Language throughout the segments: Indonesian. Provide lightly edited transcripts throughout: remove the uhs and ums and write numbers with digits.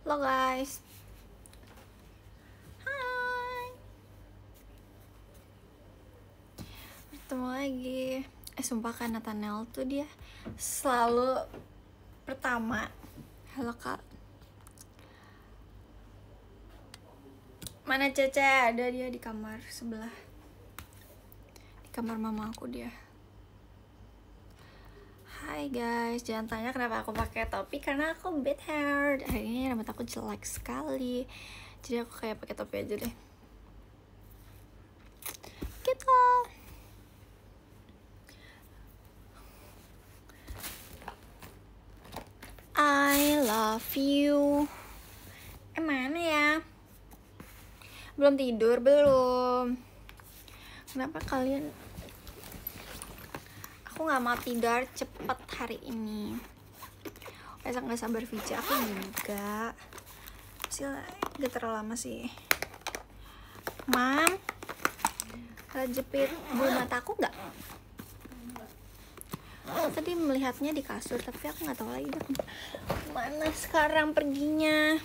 Halo guys. Hai. Bertemu lagi. Sumpah kan Nathaniel tuh dia selalu pertama. Halo kak. Mana Cece? Ada dia di kamar sebelah. Di kamar mama aku dia. Hai guys, jangan tanya kenapa aku pakai topi karena aku bad hair. Hari ini rambut aku jelek sekali. Jadi aku kayak pakai topi aja deh. Gitu. I love you. Mana ya? Belum tidur belum? Kenapa kalian? Aku nggak mau tidur cepet hari ini. Besok nggak sabar Vija. Aku juga. Masih gak terlalu lama sih. Mam, jepit bulu mata aku nggak? Tadi melihatnya di kasur, tapi aku nggak tahu lagi mana sekarang perginya.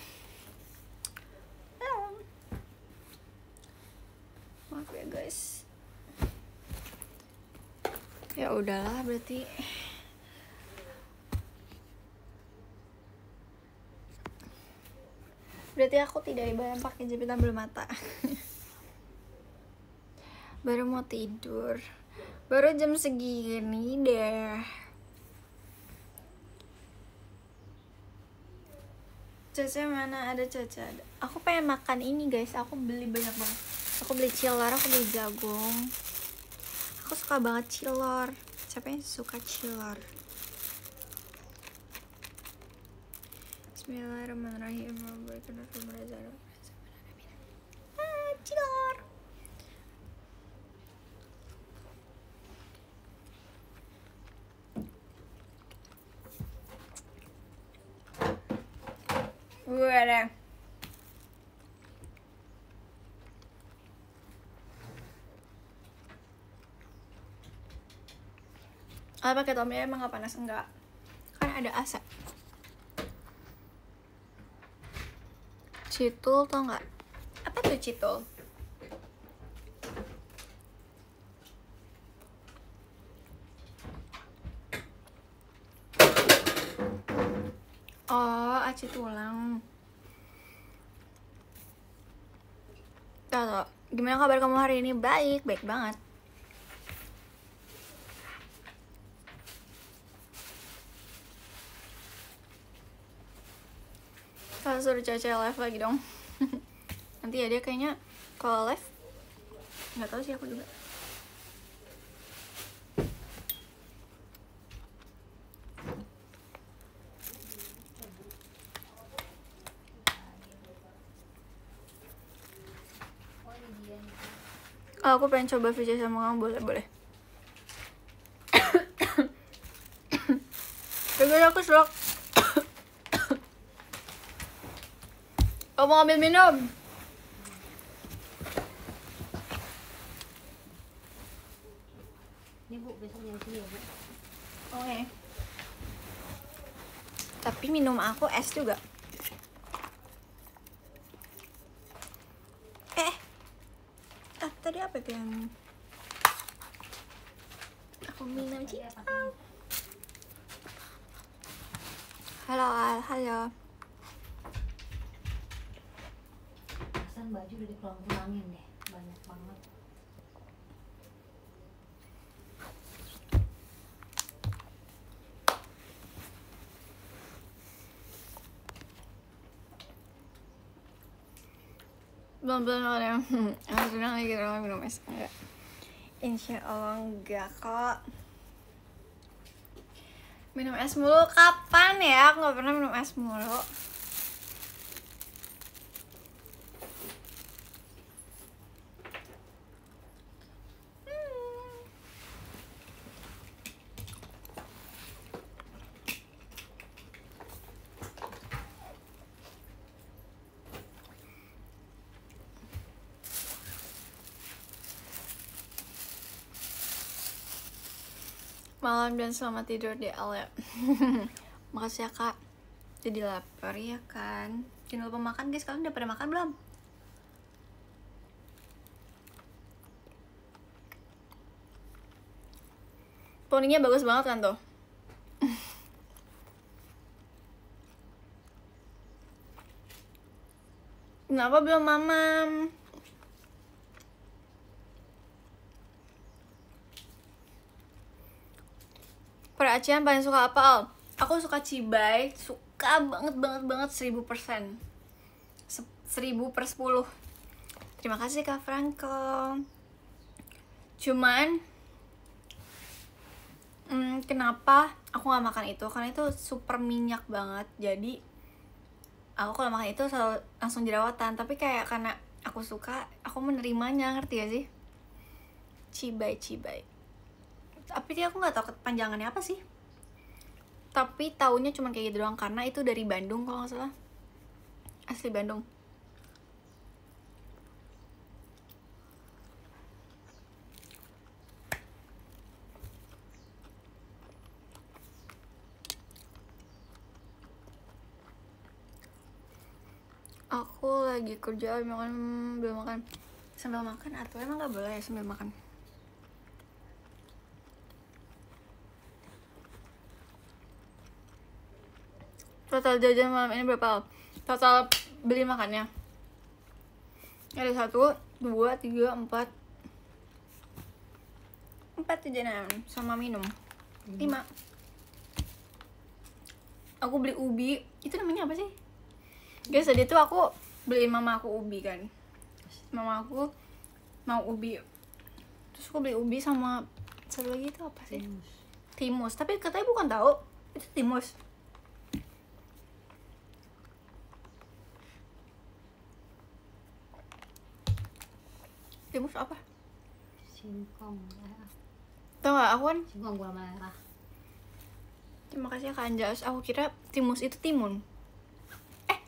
Maaf ya guys. Ya udahlah berarti. Berarti aku tidak dibayar pakai jepitan bulu mata. Baru mau tidur. Baru jam segini deh. Caca mana? Ada Caca. Aku pengen makan ini guys. Aku beli banyak banget. Aku beli cilor, aku beli jagung. Aku suka banget cilor. Siapa yang suka cilor? Bismillahirrahmanirrahim. Cilor. Ada. Pakai topi emang gak panas? Enggak. Kan ada AC. Citul tau nggak? Apa tuh citul? Oh, aci tulang. Tahu. Gimana kabar kamu hari ini? Baik, baik banget. Kalau suruh Caca live lagi dong. Nanti ya dia kayaknya kalau live nggak tahu sih aku juga. Oh, aku pengen coba VJ sama kamu, boleh. Tapi aku selok. Oh, mau ambil minum? Ini Bu, besok nyuci ya Bu. Oke. Tapi minum aku es juga. Tadi apa tuh yang aku minum sih? Halo Al, halo. Pesan baju udah dikelang-kelangin deh, banyak banget. Belum ada. Aku sedang lagi minum es. Enggak. Insya Allah enggak kok. Minum es mulu kapan ya? Aku nggak pernah minum es mulu. Malam dan selamat tidur di Al ya. Makasih ya kak. Jadi lapar ya kan. Jangan lupa makan guys, kalian udah pada makan belum? Poninya bagus banget kan tuh. Kenapa belum mamam? Pada Acian paling suka apa, Al? Aku suka Cibai, suka banget 1000%. 1000/10. Terima kasih Kak Franco. Cuman kenapa aku gak makan itu? Karena itu super minyak banget. Jadi aku kalau makan itu selalu langsung jerawatan. Tapi kayak karena aku suka, aku menerimanya, ngerti gak sih? Cibai. Tapi dia aku nggak tahu kepanjangannya apa sih. Tapi taunya cuma kayak gitu doang karena itu dari Bandung kalau nggak salah. Asli Bandung. Aku lagi kerja belum makan. Sambil makan atau emang nggak boleh ya sambil makan? Total jajan malam ini berapa? Total beli makannya ada 1, 2, 3, 4 jajanan sama minum 5. Aku beli ubi, itu namanya apa sih guys? Tadi tuh aku beliin mama aku ubi kan, mama aku mau ubi, terus aku beli ubi sama satu lagi itu apa sih? Timus. Tapi katanya bukan tahu itu timus. Timus apa? Singkong merah. Tau gak, aku kan Singkong gula merah. terima kasih ya Kak Anjas. Aku kira timus itu timun.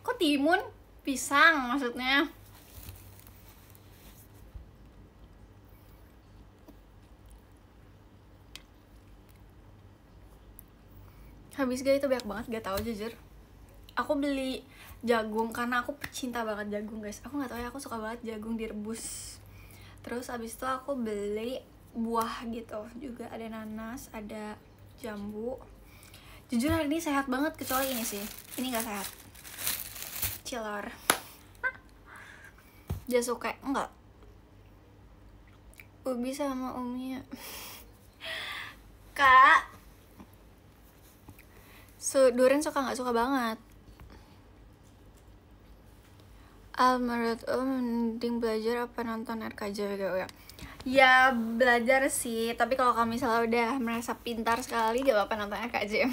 Kok timun? Pisang maksudnya. Habis gak itu banyak banget, gak tau jujur. Aku beli jagung karena aku pecinta banget jagung guys. Aku gak tau ya, aku suka banget jagung direbus. Terus abis itu aku beli buah gitu juga, ada nanas, ada jambu. Jujur hari ini sehat banget kecuali ini sih, ini gak sehat. Cilor. Jasuke enggak. Ubi sama Umi. Kak, Duren suka nggak suka banget. Menurut mending belajar apa nonton RKJ gitu ya? Ya belajar sih, tapi kalau kamu misalnya udah merasa pintar sekali gak apa-apa nonton RKJ.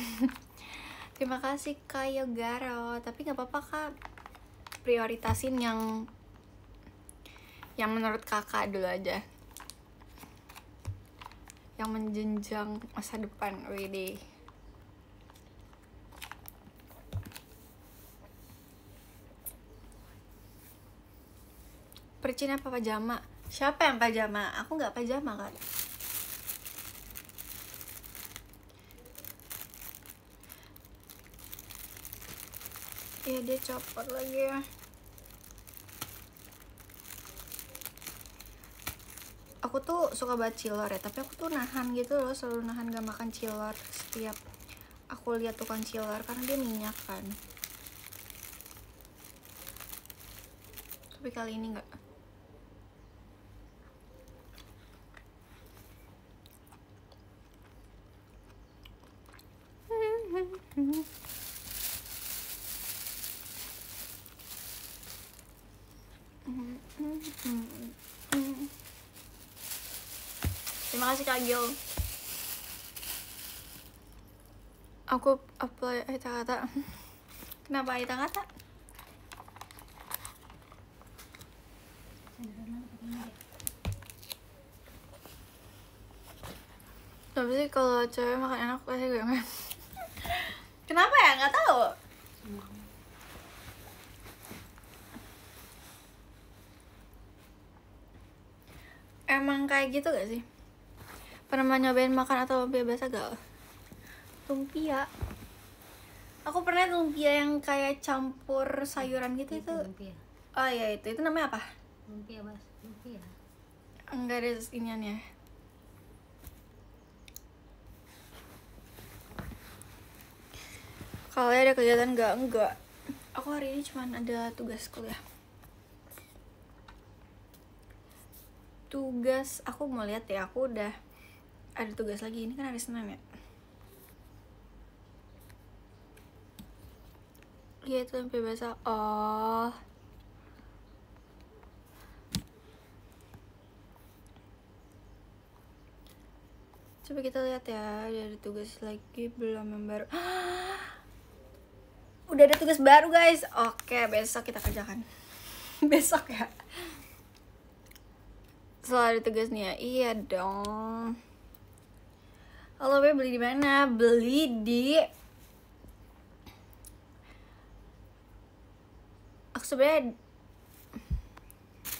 Terima kasih Kak Yogaro, tapi gak apa-apa Kak, prioritasin yang menurut kakak dulu aja, yang menjenjang masa depan. Widih. Percin apa pajama? Siapa yang pajama? Aku nggak pajama kan. Iya dia copot lagi ya. Aku tuh suka banget cilor ya, tapi aku tuh nahan gitu loh, selalu nahan gak makan cilor setiap aku lihat tukang cilor karena dia minyak kan. Tapi kali ini nggak. Terima kasih Kak Gil. Aku apply Aita Kata. Kenapa Aita Kata? Tapi sih kalau cewek makan enak pasti gue makan. Kenapa ya? Nggak tahu. Emang kayak gitu gak sih? Pernah nyobain makan atau lumpia biasa gak? Lumpia Aku pernah lumpia yang kayak campur sayuran gitu itu. lumpia. Oh iya itu namanya apa? Lumpia bas, lumpia. Enggak ada iniannya. Kalau ada kegiatan enggak. Aku hari ini cuma ada tugas kuliah. Tugas aku mau lihat ya, aku udah ada tugas lagi. Ini kan hari Senin ya. Iya itu sampai bahasa. Oh. Coba kita lihat ya, ada tugas lagi belum yang baru. Udah ada tugas baru guys. Oke, besok kita kerjakan. Besok ya. Setelah ada tugas nih ya. Iya dong. Halo, beli di mana? Beli di aku sebenarnya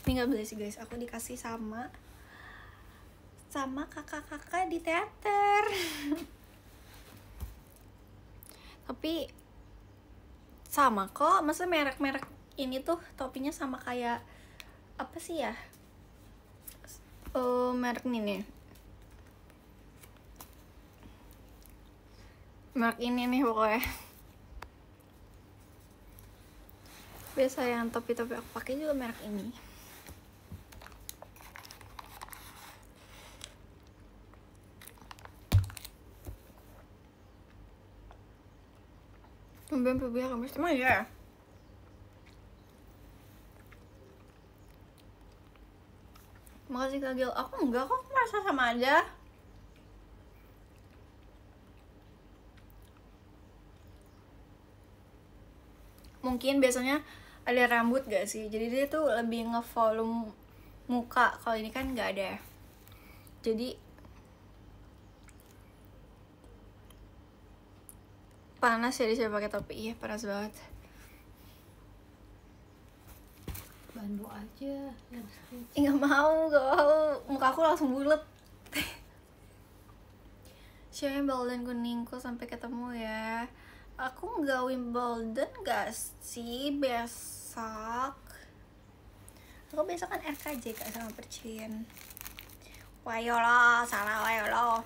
ini nggak beli sih guys, aku dikasih sama kakak-kakak di teater. Tapi sama kok, masa merek-merek ini tuh topinya sama kayak apa sih ya? Merek ini nih. Merek ini nih pokoknya. Biasa yang topi-topi aku pakai juga merek ini. Tumben PBH kamu emang ya? Makasih Kak Gil. Aku enggak kok, merasa sama aja. Mungkin biasanya ada rambut gak sih? Jadi dia tuh lebih ngevolume muka. Kalau ini kan nggak ada. Jadi panas ya disuruh pakai topi. Iya panas banget. Bandu aja lipstick. Nggak mau, muka aku langsung bulet. Siapa Wimbledon kuningku sampai ketemu ya. Aku nggak Wimbledon gak sih besok? Aku besok kan RKJ Kak sama Percin. Wayo lo, salah wayo lo.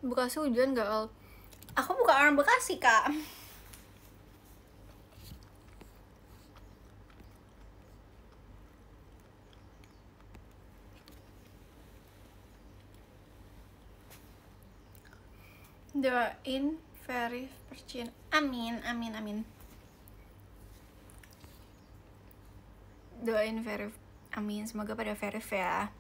Bekasi hujan gak, Al? Aku bukan orang Bekasi, Kak. Doain Verif Percin. Amin. Doain Verif. Amin, semoga pada Verif ya.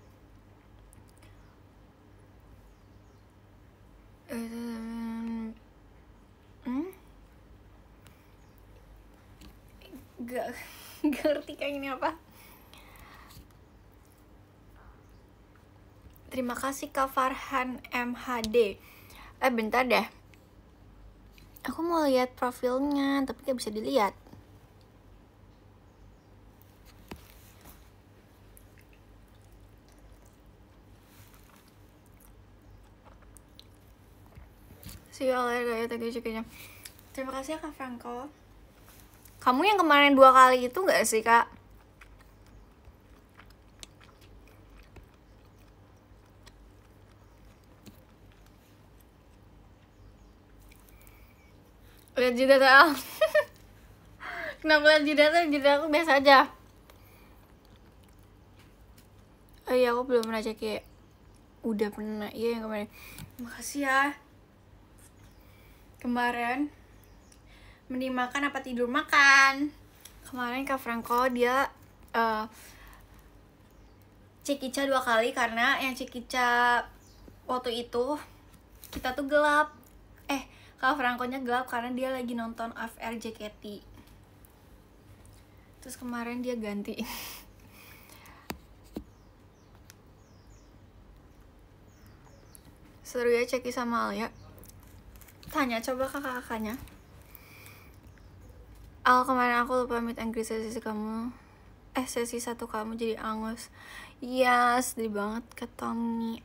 Gak ngerti kayak gini apa. Terima kasih Kak Farhan MHD. Bentar deh. Aku mau lihat profilnya, tapi gak bisa dilihat. See you all later, guys. Terima kasih ya Kak Franco. Kamu yang kemarin 2 kali itu gak sih, Kak? Lihat jidat Al. Kenapa lihat jidatnya? Jidat aku biasa aja. Oh iya, aku belum pernah cek ya. Udah pernah, iya yang kemarin. Makasih ya. Kemarin mending makan apa tidur makan. Kemarin Kak Franco dia cek Ica 2 kali karena yang cek Ica waktu itu kita tuh gelap. Kak Franco-nya gelap karena dia lagi nonton AFR JKT. Terus kemarin dia ganti. Seru ya Ceki sama Alia. Tanya coba kakak-kakaknya. Kemarin aku lupa meet and greet sesi kamu. Sesi 1 kamu jadi angus. Iya, sedih banget ke Tommy.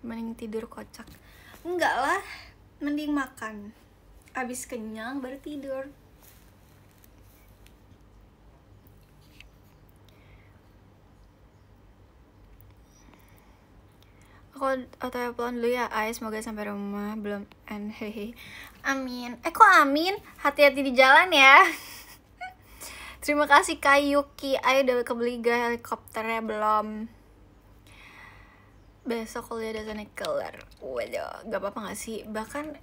Mending tidur kocak. Enggak lah, mending makan. Abis kenyang baru tidur. Aku otw pulang dulu ya, semoga sampai rumah belum hehe. Amin. Kok amin? Hati-hati di jalan ya. Terima kasih Kak Yuki. Ayo udah kebeli gak helikopternya belum? Besok kuliah dosennya kelar. Waduh, gak apa-apa gak sih? Bahkan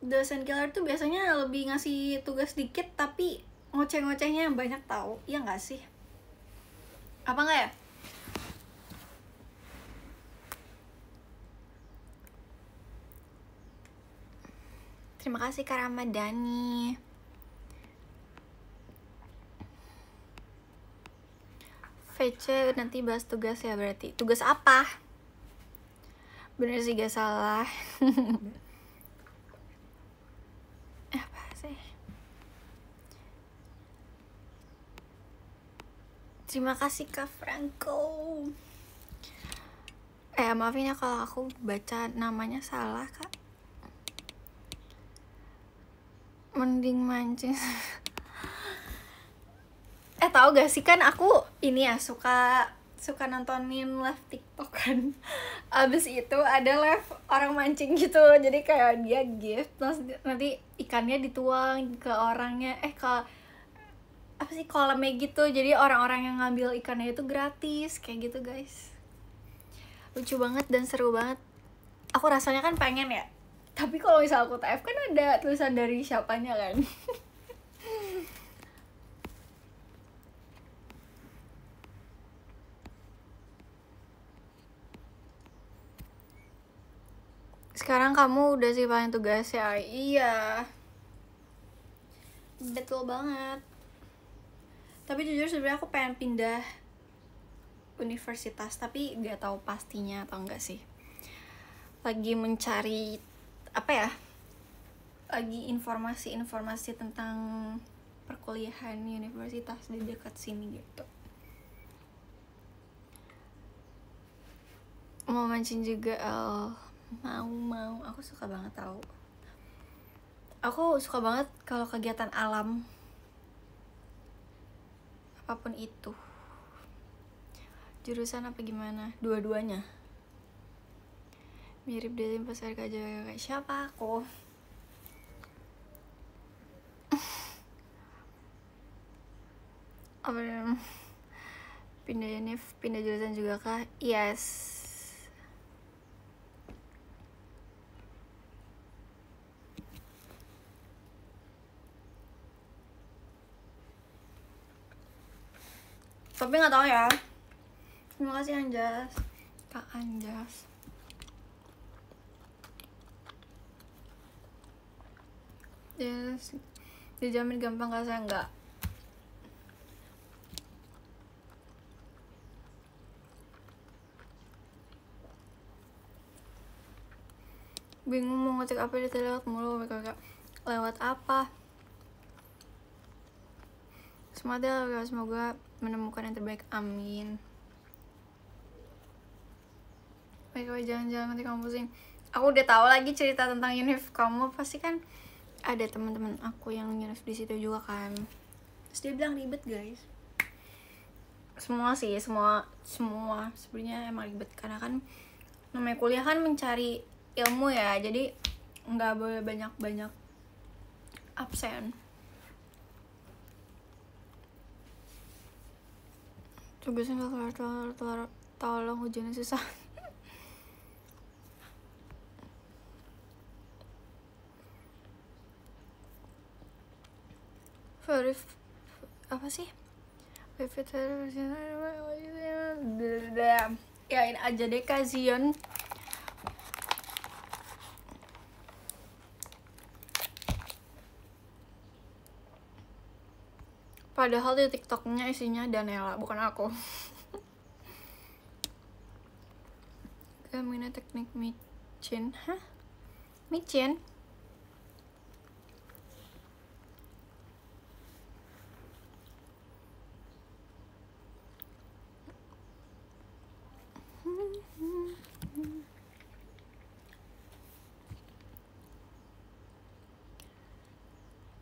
dosen killer tuh biasanya lebih ngasih tugas dikit tapi ngoceh-ngocehnya banyak tahu. Iya gak sih? Apa gak ya? Terima kasih Kak Ramadhani. VC nanti bahas tugas ya berarti. Tugas apa? Bener sih gak salah. Apa sih? Terima kasih Kak Franco. Maafin ya kalau aku baca namanya salah Kak. Mending mancing. Tahu gak sih kan aku ini ya suka nontonin live TikTok kan. Abis itu ada live orang mancing gitu. Jadi kayak dia gift terus nanti ikannya dituang ke orangnya ke apa sih kolamnya gitu. Jadi orang-orang yang ngambil ikannya itu gratis kayak gitu guys. Lucu banget dan seru banget. Aku rasanya kan pengen ya. Tapi kalau misal aku TF kan ada tulisan dari siapanya kan. Sekarang kamu udah sih paling tugas ya. Iya, betul banget. Tapi jujur sebenarnya aku pengen pindah universitas, tapi nggak tahu pastinya atau enggak sih. Lagi mencari apa ya? Lagi informasi tentang perkuliahan universitas di dekat sini gitu. Mau mancing juga, mau. Aku suka banget tahu. Aku suka banget kalau kegiatan alam apapun itu. Jurusan apa gimana? Dua-duanya. Mirip dari pas RK aja kayak siapa aku? Apa pindah jurusan juga kah? Yes. Tapi nggak tahu ya. Terima kasih Anjas, Kak Anjas. Yes, dijamin gampang gak saya enggak. Bingung mau ngetik apa di lewat mulu kakak. Lewat apa? Semoga menemukan yang terbaik, amin. Baik, jangan nanti kamu pusing. Aku udah tahu lagi cerita tentang univ kamu, pasti kan ada teman-teman aku yang univ di situ juga kan. Terus dia bilang ribet guys. Semua sebenarnya emang ribet karena kan namanya kuliah kan mencari ilmu ya, jadi nggak boleh banyak absen. Tugasnya nggak kelar, tolong ujiannya susah. Apa sih? Yain aja deh kasian. Padahal di TikToknya isinya Danella, bukan aku. Gamina teknik micin, micin?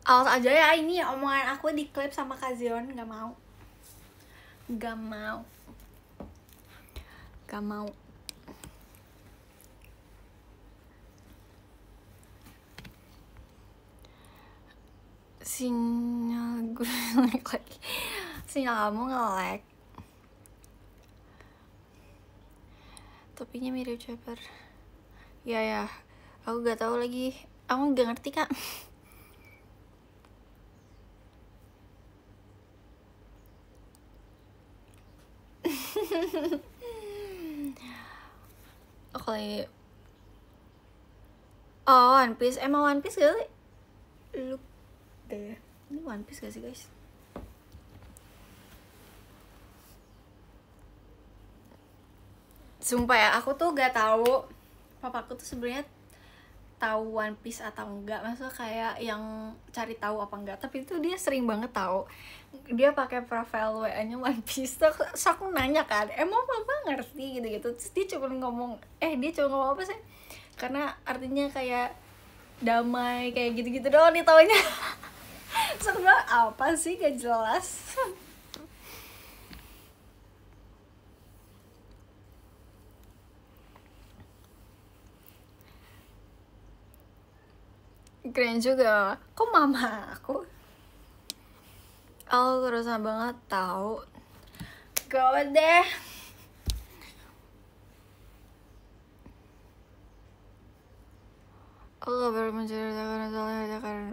Awas aja ya, ini omongan aku di klip sama Kazion. Gak mau. Sinyal gue lagi. Sinyal kamu nge-lag. Topinya mirip Chopper. Ya, aku gak tahu lagi. Aku gak ngerti kak. Oke. Oh, One Piece. Emang One Piece gak sih? Look deh. Ini One Piece gak sih guys? Sumpah ya, aku tuh gak tahu. Papaku tuh sebenarnya tahu One Piece atau enggak, maksudnya kayak yang cari tahu apa enggak, tapi itu dia sering banget tahu. Dia pakai profile WA-nya One Piece. Terus aku nanya kan, emang papa ngerti gitu-gitu. Terus dia cuma ngomong, dia cuma ngomong apa sih? Karena artinya kayak damai kayak gitu-gitu doang nih taunya. Sebenarnya apa sih gak jelas. Keren juga. Kok mama aku kerusahan banget tahu. Gawat deh. Aku gak baru menceritakan soalnya karena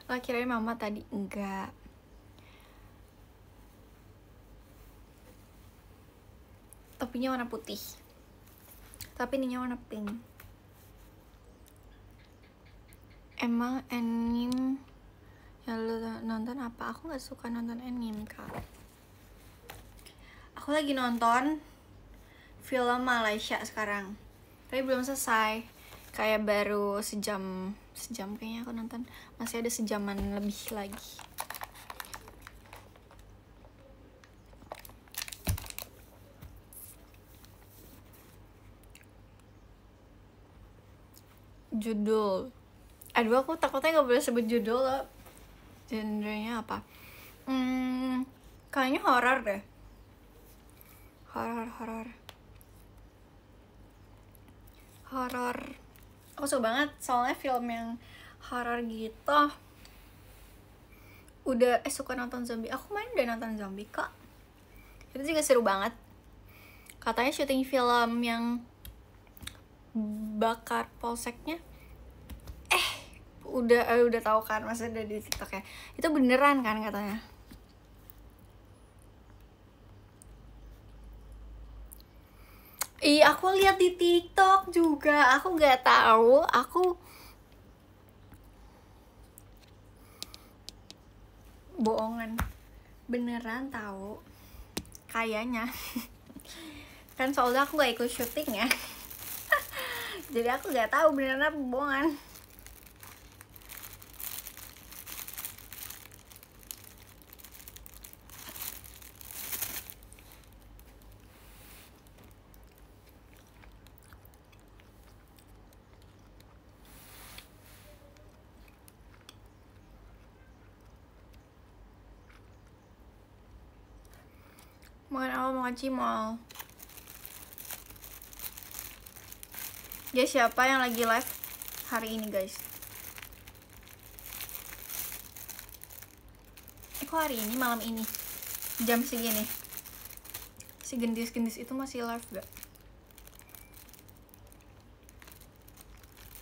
lah kirain mama tadi. Enggak. Topinya warna putih, tapi ininya warna pink. Emang anime yang lu nonton apa? Aku gak suka nonton anime kak. Aku lagi nonton film Malaysia sekarang, tapi belum selesai. Kayak baru sejam kayaknya aku nonton. Masih ada sejaman lebih lagi. Judul, aduh aku takutnya gak boleh sebut judul loh. Genrenya apa? Kayaknya horor deh. Horor. Aku suka banget soalnya film yang horor gitu. Udah suka nonton zombie. Aku main udah nonton zombie kok. Itu juga seru banget. Katanya syuting film yang bakar polseknya. Udah tahu kan, masa udah di TikTok ya. Itu beneran kan katanya. Aku lihat di TikTok juga. Aku nggak tahu. Aku bohongan. Beneran tahu. Kayaknya. Kan soalnya aku nggak ikut syuting ya. Jadi aku nggak tahu beneran apa bohongan. Makan apa? Makan cimol. Dia siapa yang lagi live hari ini guys? Kok hari ini, malam ini, jam segini? Si gendis-gendis itu masih live gak?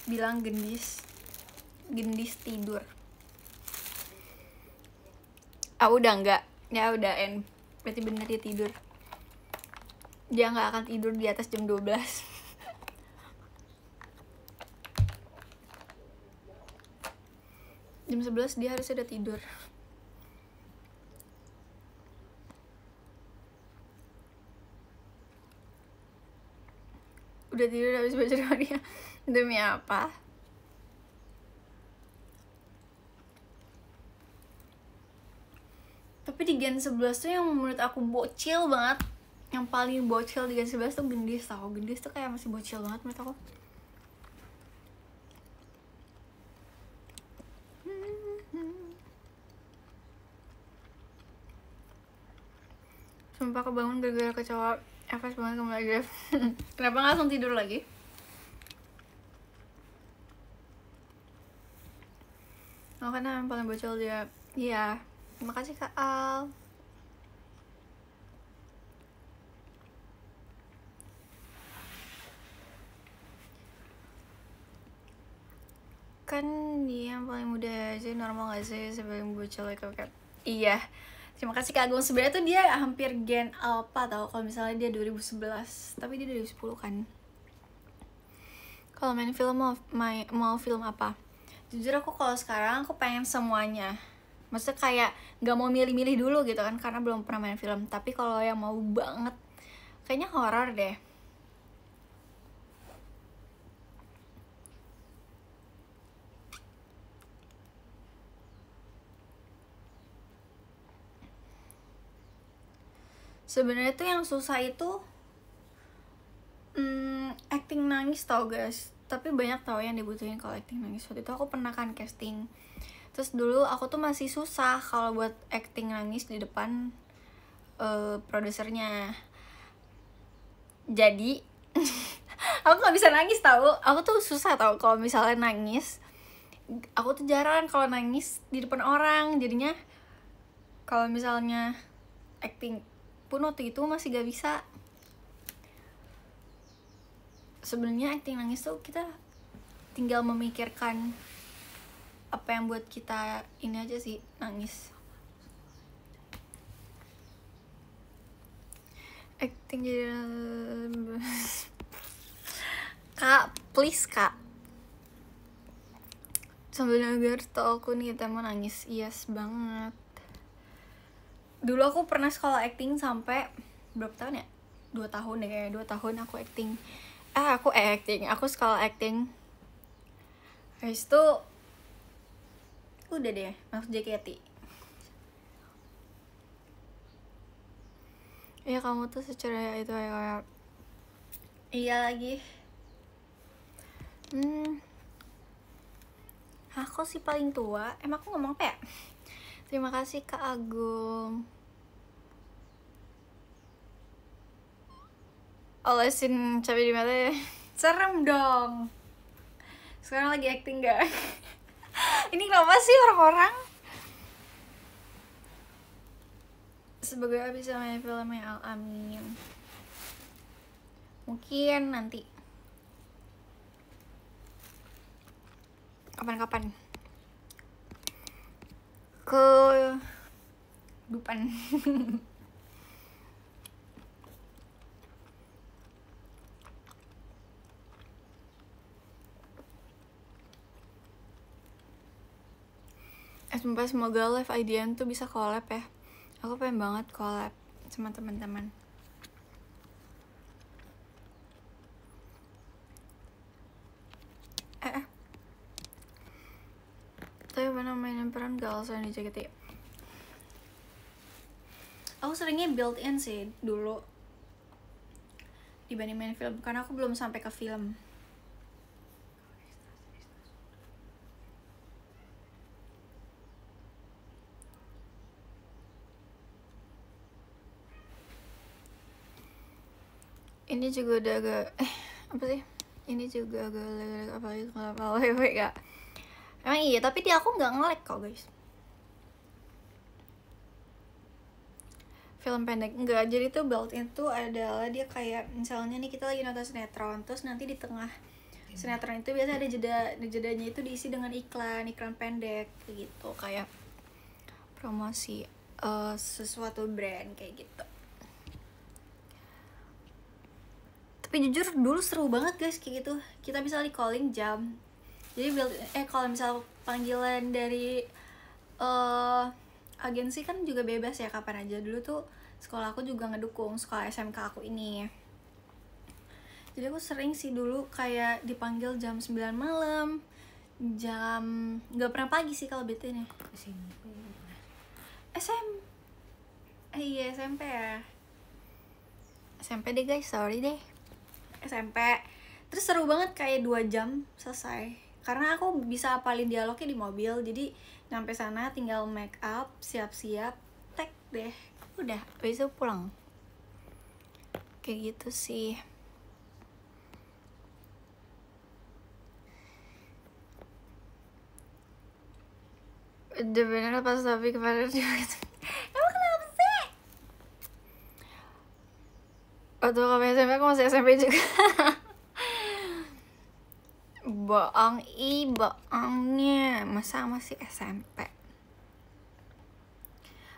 Bilang gendis tidur. Udah enggak? Ya udah end. Berarti bener dia tidur. Dia gak akan tidur di atas jam 12. Jam 11 dia harus udah tidur. Udah tidur habis baca doa dia. Demi apa? Tapi di Gen 11 tuh yang menurut aku bocil banget. Yang paling bocil di Gen 11 tuh Gendis tau. Gendis tuh kayak masih bocil banget menurut aku. Sumpah kebangun gara-gara kecewa Efes banget kamu lagi. Kenapa nggak langsung tidur lagi? Oh karena yang paling bocil dia. Iya. Terima kasih Kak Al. Kan dia yang paling muda aja, normal gak sih sebagai bocil kayak. Iya. Terima kasih Kak Agung. Sebenarnya tuh dia hampir gen alpha tau kalau misalnya dia 2011, tapi dia 2010 kan. Kalau main film mau film apa? Jujur aku kalau sekarang aku pengen semuanya. Maksudnya kayak nggak mau milih-milih dulu gitu kan karena belum pernah main film. Tapi kalau yang mau banget kayaknya horor deh. Sebenarnya tuh yang susah itu acting nangis tau guys. Tapi banyak tau yang dibutuhin kalau acting nangis. Waktu itu aku pernah kan casting. Terus dulu aku tuh masih susah kalau buat acting nangis di depan produsernya. Jadi aku nggak bisa nangis tau. Aku tuh susah tau kalau misalnya nangis. Aku tuh jarang kalau nangis di depan orang. Jadinya kalau misalnya acting pun waktu itu masih gak bisa. Sebenarnya acting nangis tuh kita tinggal memikirkan apa yang buat kita ini aja sih, nangis. Acting jadi Kak, please Kak. Sambil denger tau aku nih kita mau nangis. Yes banget. Dulu aku pernah sekolah acting sampai berapa tahun ya? 2 tahun deh kayaknya, 2 tahun aku acting. Aku sekolah acting. Habis itu udah deh masuk JKT. Iya kamu tuh secara itu kayak iya lagi. Aku sih paling tua. Emang aku ngomong apa ya? Terima kasih Kak Agung. Olesin cabai di mata ya. Serem dong. Sekarang lagi acting gak? Ini kenapa sih orang-orang? Semoga bisa main film ya, amin. Mungkin nanti. Kapan-kapan. Ke depan. Sumpah semoga live IDN tuh bisa collab ya. Aku pengen banget collab sama teman-teman. Tapi mana mainin peran gak usah di JKT. Aku seringnya built in sih dulu dibanding main film karena aku belum sampai ke film. Ini juga udah agak apa sih? Ini juga agak apalagi kalau wewe gak. Emang iya, tapi di aku nggak nge-lag kok guys. Film pendek enggak, jadi tuh built-in tuh adalah dia kayak misalnya nih kita lagi nonton sinetron, terus nanti di tengah sinetron itu biasa ada jedanya itu diisi dengan iklan pendek kayak gitu, kayak promosi sesuatu brand kayak gitu. Tapi jujur dulu seru banget guys kayak gitu. Kita bisa di calling jam. Jadi kalau misal panggilan dari agensi kan juga bebas ya kapan aja. Dulu tuh sekolah aku juga ngedukung, sekolah SMK aku ini. Jadi aku sering sih dulu kayak dipanggil jam 9 malam, jam nggak pernah pagi sih kalau BT nih. Iya SMP ya. SMP deh guys, sorry deh. SMP. Terus seru banget kayak 2 jam selesai. Karena aku bisa hafalin dialognya di mobil, jadi sampai sana tinggal make up, siap-siap, tag deh, udah, habis itu pulang. kayak gitu sih. Udah bener pas tapi kemarin juga. Emang kenapa sih? Waktu kamu SMP aku masih SMP juga. Bohong, bohongnya. Masa masih SMP?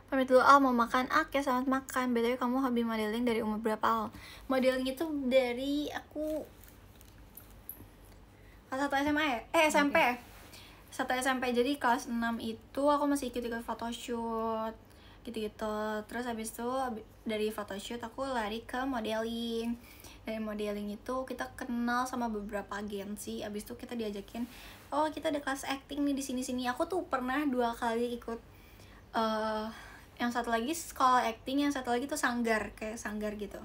Pamit dulu Al, mau makan. Oke, selamat makan. BTW kamu hobi modeling dari umur berapa Al? Modeling itu dari aku kelas 1 SMA ya? SMP. Okay. 1 SMP, jadi kelas 6 itu aku masih ikut-ikut photoshoot gitu-gitu. Terus habis itu dari photoshoot aku lari ke modeling. Dari modeling itu kita kenal sama beberapa agensi. Habis itu kita diajakin, oh kita ada kelas acting nih di sini-sini. Aku tuh pernah 2 kali ikut yang satu lagi sekolah acting, yang satu lagi tuh sanggar, kayak sanggar gitu.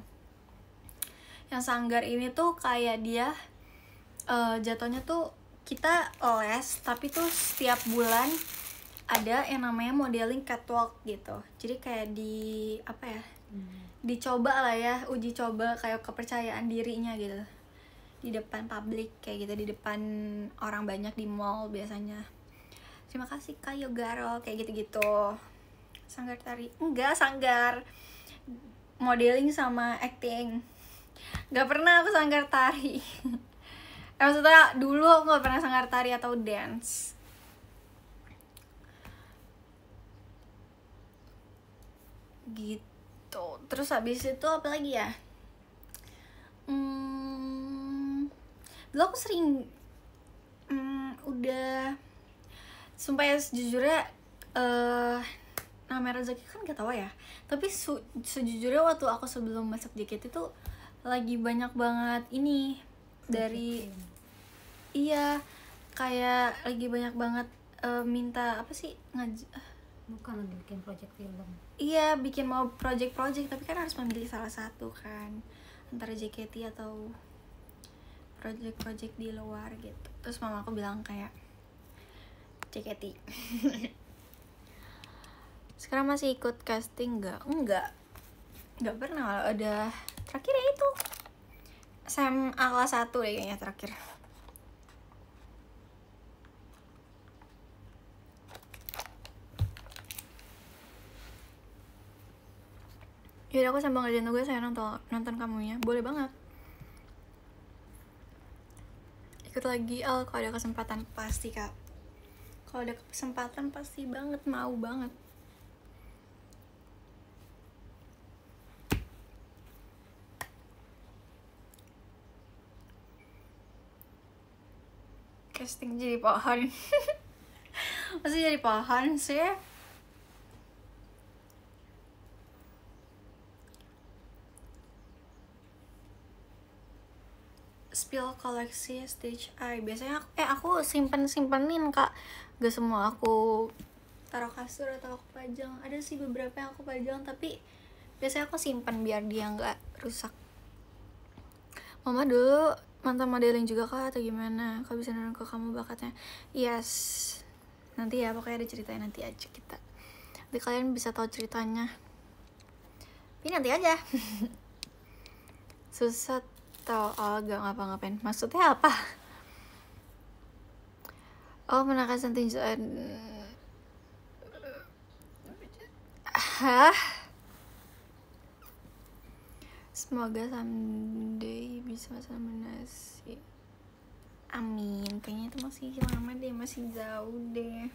Yang sanggar ini tuh kayak dia jatuhnya tuh kita les, tapi tuh setiap bulan ada yang namanya modeling catwalk gitu. Jadi kayak di apa ya, dicoba lah ya, uji coba kayak kepercayaan dirinya gitu di depan publik kayak gitu, di depan orang banyak di mall biasanya. Terima kasih Kak Yogaro, kayak gitu-gitu. Sanggar tari, enggak, sanggar modeling sama acting. Gak pernah aku sanggar tari. Maksudnya dulu aku gak pernah sanggar tari atau dance. Gitu. Terus habis itu apa lagi ya? Dulu aku sering udah, sumpah ya sejujurnya namanya rezeki kan gak tahu ya, tapi sejujurnya waktu aku sebelum masuk JKT itu lagi banyak banget ini dari iya, kayak lagi banyak banget minta apa sih Bukan lagi bikin project film. Iya, bikin mau project-project, tapi kan harus memilih salah satu kan, antara JKT atau project-project di luar gitu. Terus mama aku bilang kayak JKT. Sekarang masih ikut casting nggak? Nggak pernah. Ada terakhir ya itu SMA kelas 1 deh kayaknya terakhir. Yaudah, aku sambil ngerjain tugas saya nonton kamunya. Boleh banget. Ikut lagi Al, kalau ada kesempatan pasti Kak. Kalau ada kesempatan pasti banget, mau banget. Casting jadi pohon. Masih jadi pohon sih. Spill koleksi Stage Eye. Biasanya aku simpenin Kak. Gak semua aku taruh kasur atau aku pajang. Ada sih beberapa yang aku pajang, tapi biasanya aku simpan biar dia nggak rusak. Mama dulu mantan modeling juga Kak atau gimana? Kak bisa nonton ke kamu bakatnya? Yes. Nanti ya, pokoknya ada ceritanya nanti aja kita. Nanti kalian bisa tahu ceritanya. Tapi nanti aja. Susah tau gak ngapa-ngapain. Maksudnya apa? Oh, menakan tinjauan. Hah? Semoga someday bisa sama nasi. Amin. Kayaknya itu masih lama deh, masih jauh deh.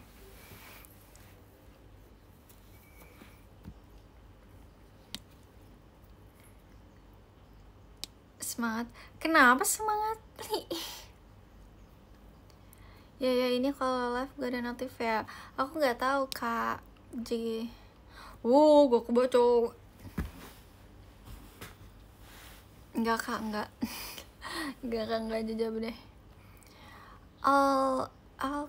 Semangat. Kenapa semangat? Ya ini kalau live gak ada notif ya. Aku nggak tahu Kak. Jadi, gue kebaca. Enggak Kak, enggak. Enggak jawab deh.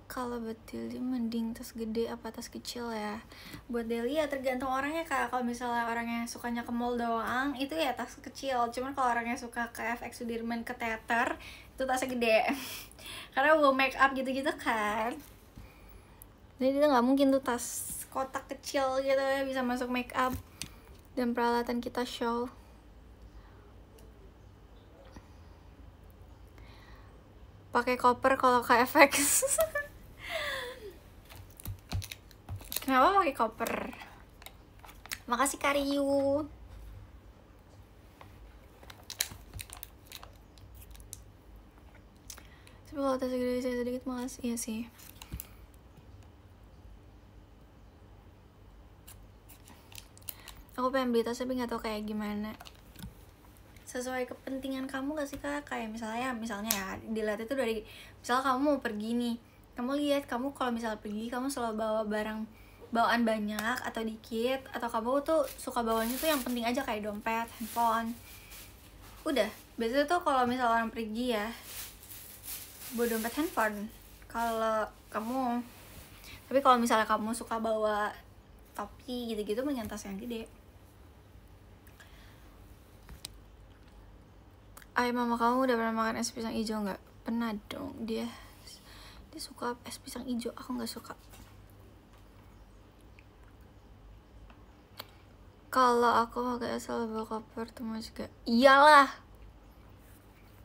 Kalau buat Deli mending tas gede apa tas kecil ya? Buat Deli ya tergantung orangnya Kak. Kalau misalnya orangnya sukanya ke mall doang, itu ya tas kecil. Cuman kalau orangnya suka ke FX Sudirman, ke teater, itu tasnya gede. Karena mau make up gitu-gitu kan. Jadi kita nggak mungkin tuh tas kotak kecil gitu ya bisa masuk make up dan peralatan kita show. pakai koper kalau ke FX. Kenapa pakai koper? Makasih Kariu. Tapi kalau tas segede saya sedikit malas, iya sih. Aku pengen beli tas tapi nggak tahu kayak gimana. Sesuai kepentingan kamu gak sih kak? Kayak misalnya ya dilihat itu dari, misal kamu mau pergi nih, kamu lihat kamu kalau misalnya pergi kamu selalu bawa barang bawaan banyak atau dikit, atau kamu tuh suka bawanya tuh yang penting aja kayak dompet, handphone. Udah, biasanya tuh kalau misalnya orang pergi ya bawa dompet, handphone. Tapi kalau misalnya kamu suka bawa topi gitu-gitu, mendingan tas yang gede. Ayah mama kamu udah pernah makan es pisang hijau nggak? Pernah dong. Dia suka es pisang hijau, aku nggak suka. Kalau aku pakai asal bawa koper tuh juga. Iyalah.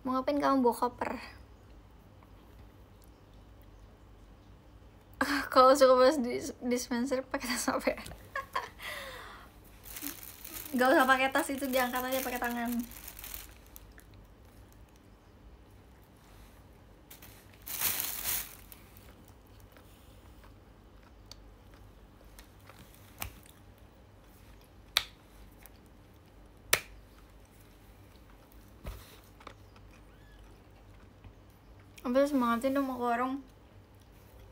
Mau ngapain kamu bawa koper? Kalau suka bahas dispenser pakai tas apa ya? Gak usah pakai tas, itu diangkat aja pakai tangan. Sampai semangatin dong mau ke warung.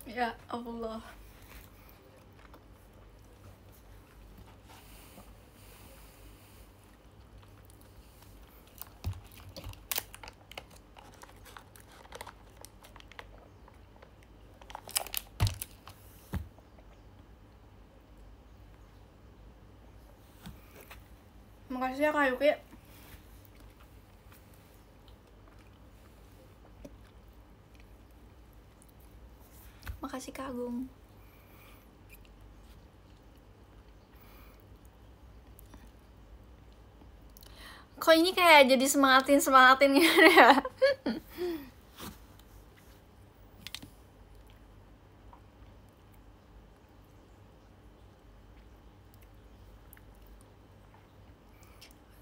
Ya Allah. Makasih ya Kak Yuki. Makasih Kak Agung. Kok ini kayak jadi semangatin gitu ya?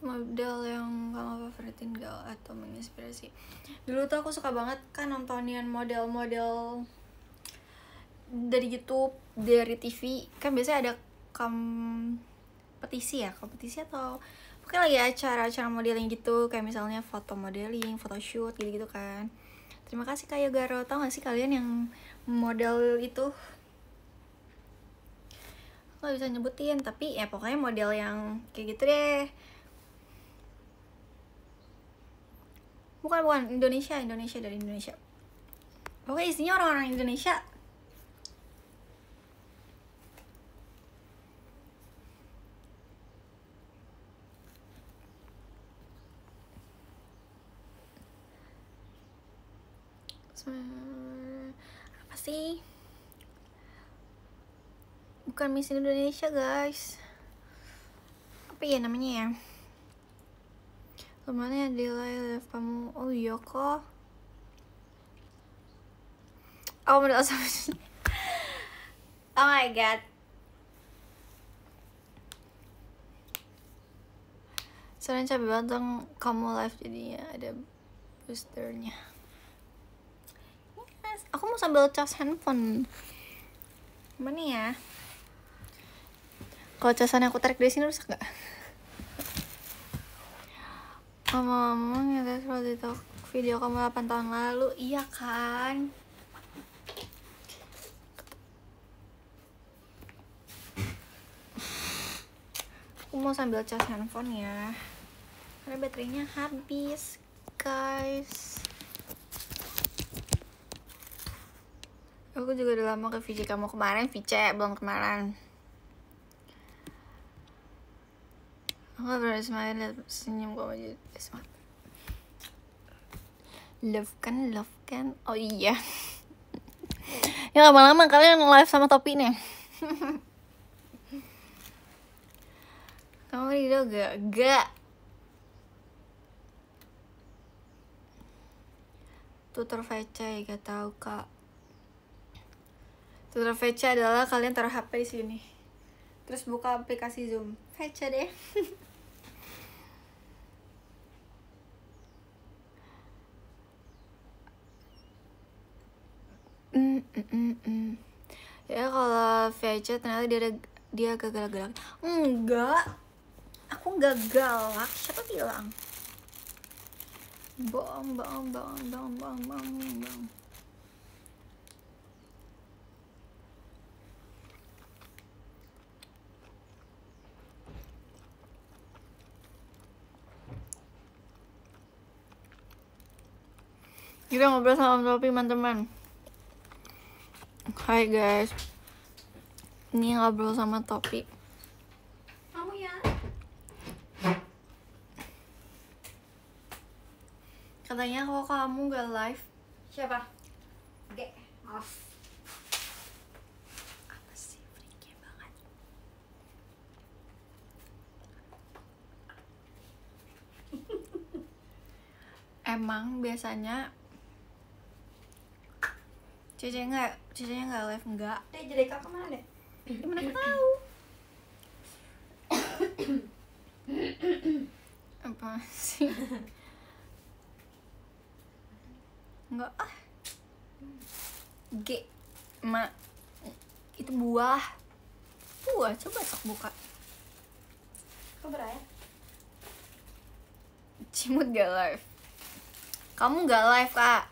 Model yang kamu favoritin gak atau menginspirasi? Dulu tuh aku suka banget kan nontonin model-model dari YouTube, dari TV. Kan biasanya ada kompetisi atau pokoknya lagi acara-acara modeling gitu, kayak misalnya foto modeling, photoshoot gitu-gitu kan. Terima kasih Kak Yogaro. Tau gak sih kalian yang model itu? Gak bisa nyebutin, tapi ya pokoknya model yang kayak gitu deh. Bukan Indonesia dari Indonesia. Pokoknya isinya orang-orang Indonesia. Apa sih? Bukan Miss Indonesia guys. Apa ya namanya ya? Kemana ya delay live kamu? Oh iya kok. Oh model sama. Oh my god. Soalnya capek banget dong kamu live jadinya ada boosternya. Yes, aku mau sambil cas handphone. Mana ya? Kalau casannya aku tarik dari sini rusak gak? Ngomong-ngomong ya guys, waktu itu video kamu 8 tahun lalu. Iya kan? Aku mau sambil cas handphone ya, karena baterainya habis guys. Aku juga udah lama ke VC kamu kemarin. VC belum kemarin. Aku gak pernah smile, liat senyum kamu aja smile. Love kan. Oh iya. Ya lama-lama kalian live sama topi nih. Kamu ridho gak? Gak. Tutor VC, gak tahu kak. Tutor VC adalah kalian taruh HP di sini, terus buka aplikasi Zoom. VC deh. Ya kalau VC ternyata dia agak galak-galak. Enggak, aku nggak galak. Siapa bilang? Bohong. Kita ngobrol sama Topi, teman-teman. Hai guys, ini ngobrol sama Topi. Kamu ya? Katanya kalau kamu gak live. Siapa? Ge, off. Apa sih, freaky banget. Emang biasanya Cece nggak live, nggak. Dek, jadi kak kemana dek? Gimana aku tahu? Apa sih? Enggak ah. G, itu buah. Coba sok buka. Kau beraya? Cimut gak live. Kamu gak live kak?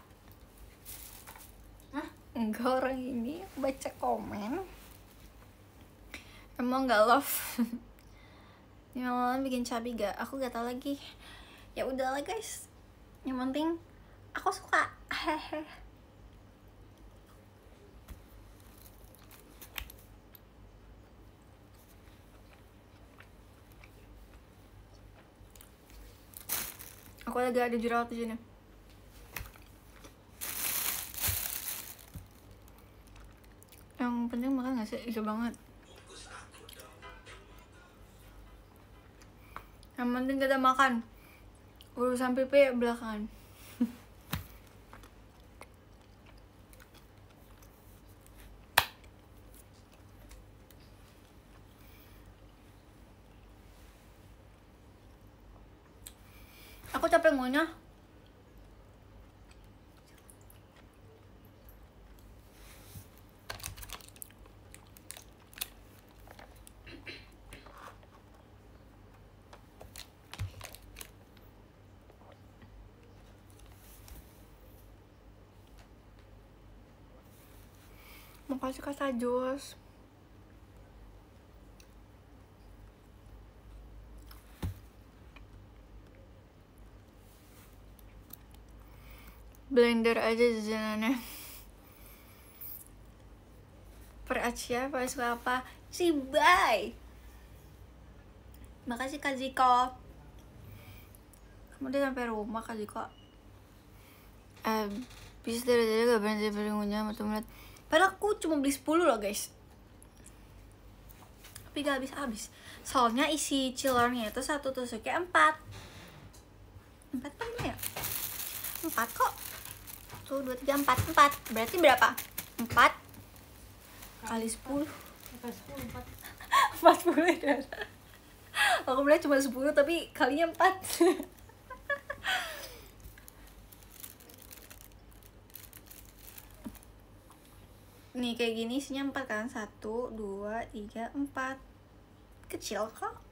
Hah? Enggak, orang ini baca komen. Emang gak love. Ini malam bikin cabi gak? Aku gak tau lagi. Ya udahlah guys. Yang penting aku suka. Hehe. Aku lagi ada jerawat di sini. Yang penting makan gak sih? Iya banget. Yang penting kita makan. Urusan pipi belakangan. Aku capek ngunyah. Makasih Kak Sajos. Blender aja jajanannya. Per Acia, Pak suka apa? Si bye. Makasih Kak Ziko. Kamu udah sampai rumah Kak Ziko. Bisa dari tadi gak berhenti ngunyah sama temen. Padahal aku cuma beli 10 loh guys. Tapi gak habis-habis. Soalnya isi chillernya itu satu tusuknya 4. 4 apa ya? 4 kok. 1, 2, 3, 4. Berarti berapa? 4 kali 10. Kali 10, 4. 40 ya. Aku bilang cuma 10 tapi kalinya 4. Nih kayak gini isinya 4 kan. 1, 2, 3, 4. Kecil kok.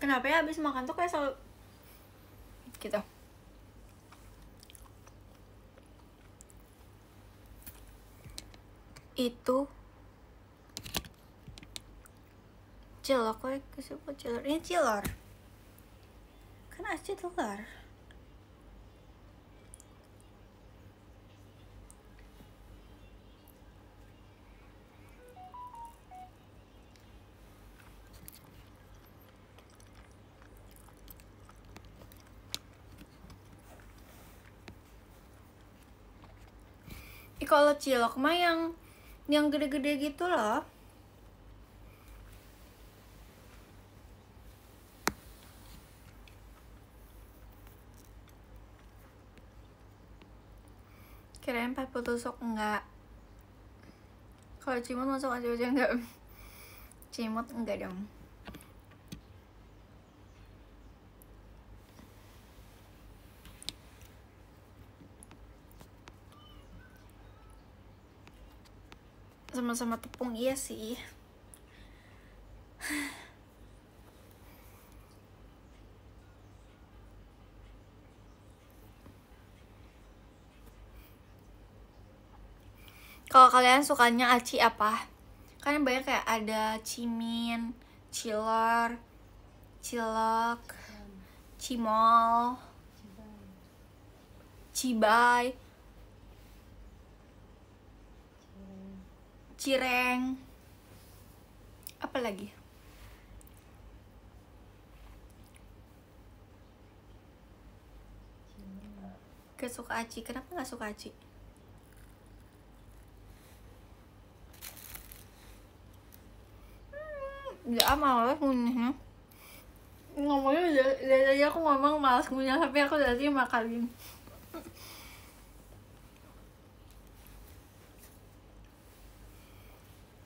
Kenapa ya habis makan tuh kayak selalu gitu. Itu cilok, kok kesebut cilor. Ini cilor kan, asli telur. Kalau cilok mah yang gede-gede gitu loh. Kirain 40 tusuk, enggak. Kalau cimut masuk aja enggak. Cimut enggak dong. Sama-sama tepung iya sih. Kalau kalian sukanya aci apa? Kan banyak kayak ada cimin, cilor, cilok, cimol, cibay, cireng. Apa lagi? Gak suka aci. Kenapa gak suka aci? Ya malas ngunyahnya. Ngomongnya dari tadi aku ngomong malas ngunyah, tapi aku dari makalin.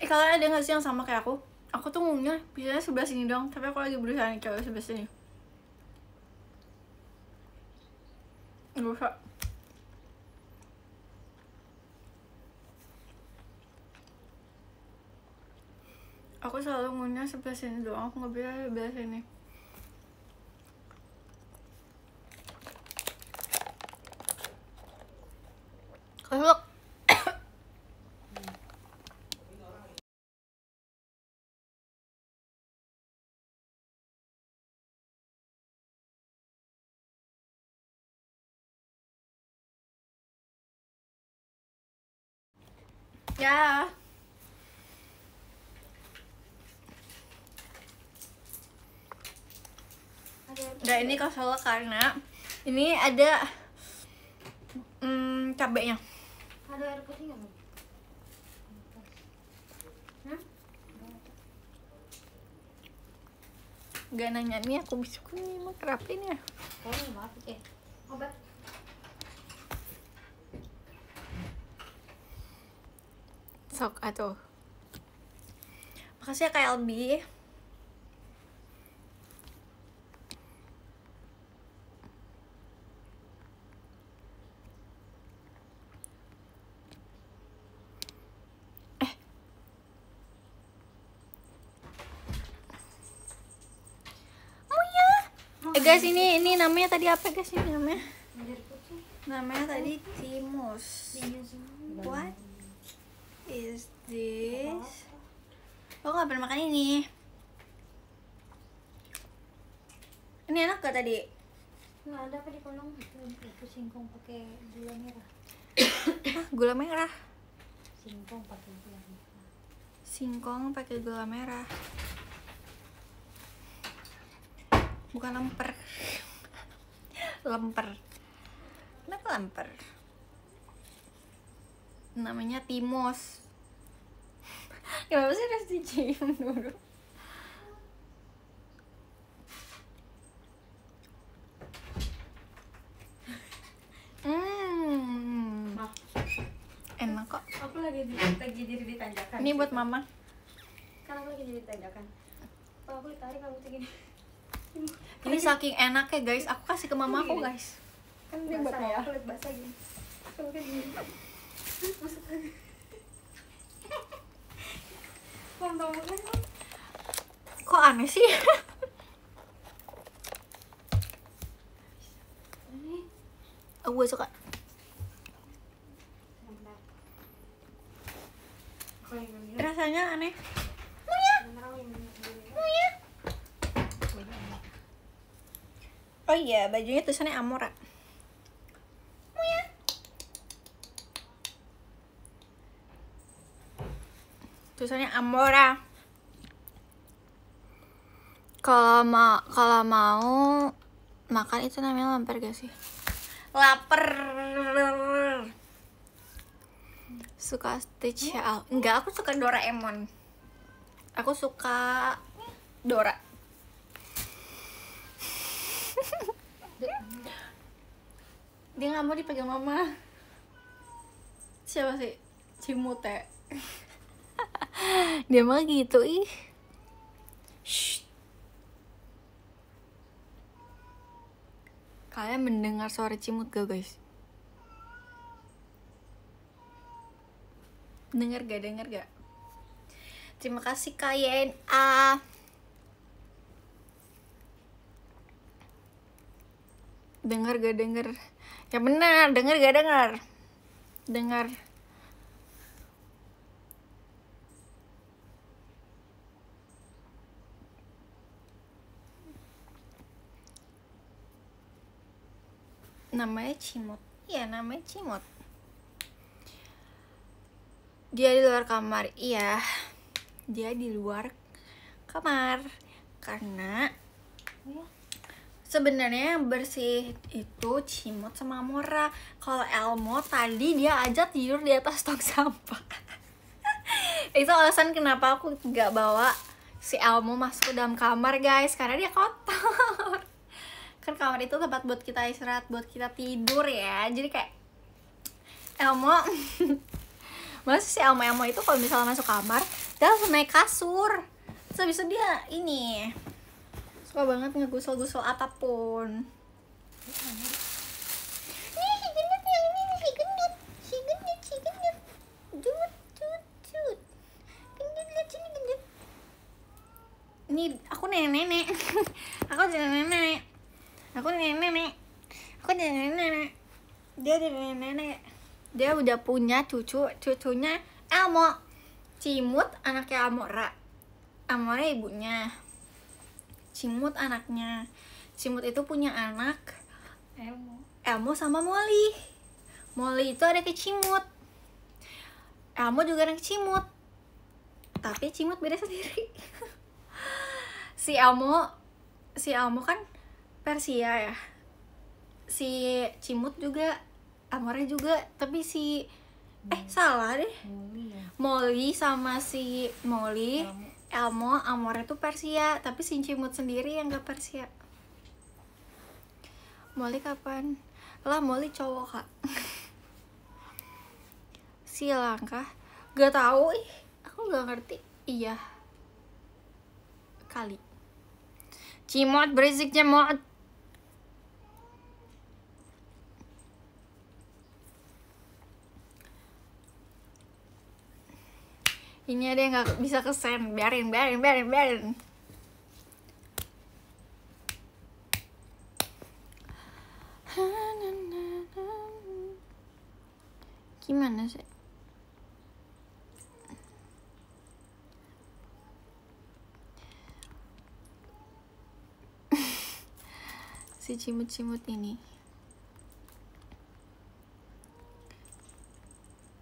Kalian ada gak sih yang sama kayak aku? Aku tuh ngunyah biasanya sebelah sini dong, tapi aku lagi berusaha nih coba sebelah sini. Gak usah. Aku selalu ngunyah sebelah sini doang, aku gak bisa sebelah sini. Kalau ya. Nah ini keselak karena ini ada cabenya. Ada air putih nggak? Gak nanya nih aku bisa nih mau kerapin ya. Oh maaf ya. Obat. Sok atuh. Makasih ya Kak Elbi. Guys ini namanya tadi apa guys ini namanya? Namanya tadi timus. What is this? Oh nggak pernah makan ini. Ini enak gak tadi? Nggak ada apa di kolong itu singkong pakai gula merah. Gula merah. Singkong pakai gula merah. Singkong pakai gula merah. Bukan lemper. Lemper. Kenapa lemper? Namanya timus. Kenapa sih harus dicium dulu? Enak kok. Aku lagi diri di tanjakan. Ini buat mama. Kan aku lagi di tanjakan. Kalau aku ditarik kamu segini. Ini saking enak ya guys, aku kasih ke mama aku guys. Kan ini buat mama. Aku lihat basah gini. Aku kayak gini. Kok aneh sih? Aku gak suka. Rasanya aneh. Oh iya, bajunya tulisannya Amora. Tulisannya Amora. Kalau mau makan itu namanya lapar gak sih? Lapar. Suka Stitch ya? Enggak, aku suka Doraemon. Aku suka Dora. Dia nggak mau dipegang mama. Siapa sih? Cimute. Dia mah gitu ih. Shh. Kalian mendengar suara cimut gak guys? Dengar gak? Terima kasih KYNA. Dengar gak? Ya benar, dengar gak? Dengar. Namanya Cimut. Iya, namanya Cimut. Dia di luar kamar. Iya. Dia di luar kamar. Karena sebenarnya yang bersih itu Cimut sama Amora. Kalau Elmo tadi dia aja tidur di atas tong sampah. Itu alasan kenapa aku gak bawa si Elmo masuk ke dalam kamar guys, karena dia kotor. Kan kamar itu tempat buat kita istirahat, buat kita tidur ya. Jadi kayak Elmo masa si Elmo itu kalau misalnya masuk kamar dia langsung naik kasur. Terus habis itu dia ini suka banget ngegusel-gusel apapun. Nih si gendut yang ini nih, si gendut. Gendut, lihat sini gendut. Nih aku nenek. Aku nenek. Dia nenek. Dia udah punya cucunya Elmo. Cimut anaknya Amora. Amora ibunya. Cimut anaknya. Cimut itu punya anak Elmo sama Molly. Molly itu anak Cimut. Elmo juga anak Cimut. Tapi Cimut beda sendiri. Si Elmo kan Persia ya. Si Cimut juga, Amora juga, tapi salah deh. Molly sama si Elmo, Amora itu Persia, tapi si Cimut sendiri yang gak Persia. Molly kapan? Lah Molly cowok kak. Si Langkah gak tahu aku gak ngerti. Iya kali. Cimut berisik Cimut. Ini ada yang gak bisa kesen. Biarin. Gimana sih? Si Cimut ini.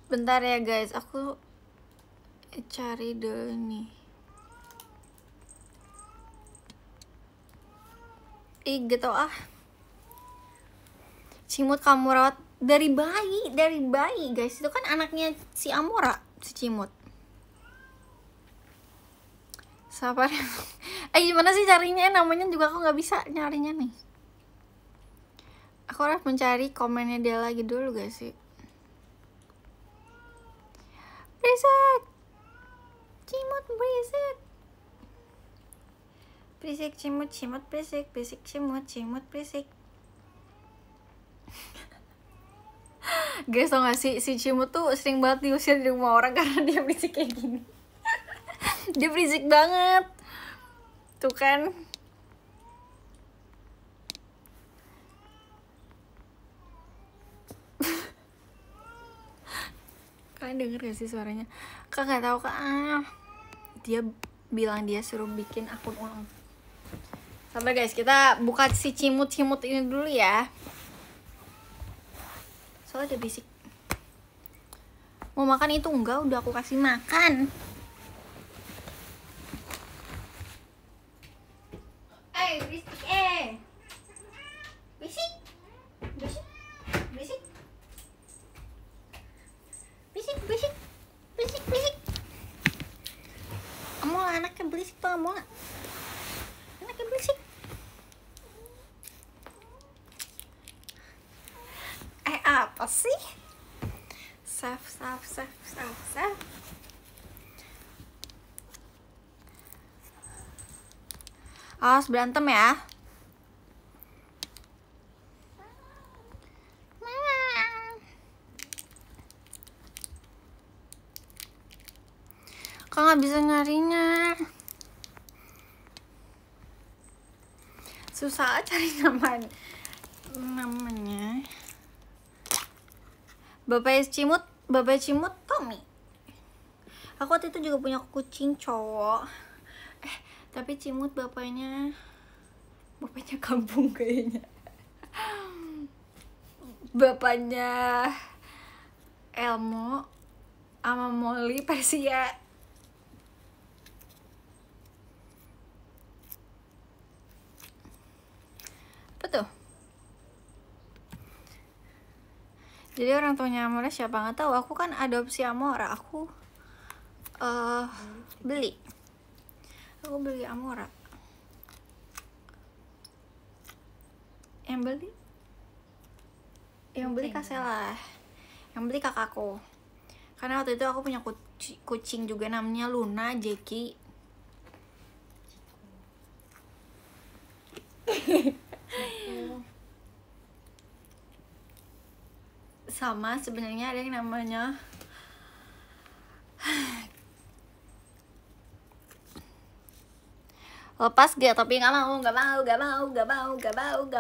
Bentar ya guys, aku cari dulu nih. Gitu Cimut kamu rawat dari bayi guys. Itu kan anaknya si Amora, si Cimut. Sabar. Gimana sih carinya? Namanya juga aku nggak bisa nyarinya nih. Aku harus mencari komennya dia lagi dulu guys sih. Berisik Cimut, berisik Cimut berisik Cimut berisik. Guys tau gak sih, si Cimut tuh sering banget diusir di rumah orang karena dia berisik kayak gini. Dia berisik banget tuh kan. Kalian denger gak sih suaranya? Kak gak tahu kak. Dia bilang dia suruh bikin akun ulang. Sabar guys, kita buka si Cimut ini dulu ya. Soalnya dia berisik. Mau makan itu enggak? Udah aku kasih makan. Berisik. Berisik. anaknya berisik tuh Mona. Anaknya berisik. Apa sih? Saf. Awas berantem ya. Kok nggak bisa nyarinya? Susah cari namanya. Bapak Cimut Tommy. Aku waktu itu juga punya kucing cowok. Tapi Cimut bapaknya kampung kayaknya. Bapaknya Elmo sama Molly Persia. Apa tuh? Jadi orang tuanya Amora siapa nggak tahu. Aku kan adopsi Amora. Aku beli Amora. Yang beli Kasela. Yang beli kakakku. Karena waktu itu aku punya kucing juga namanya Luna Jackie. Sama sebenarnya ada yang namanya lepas gak, tapi nggak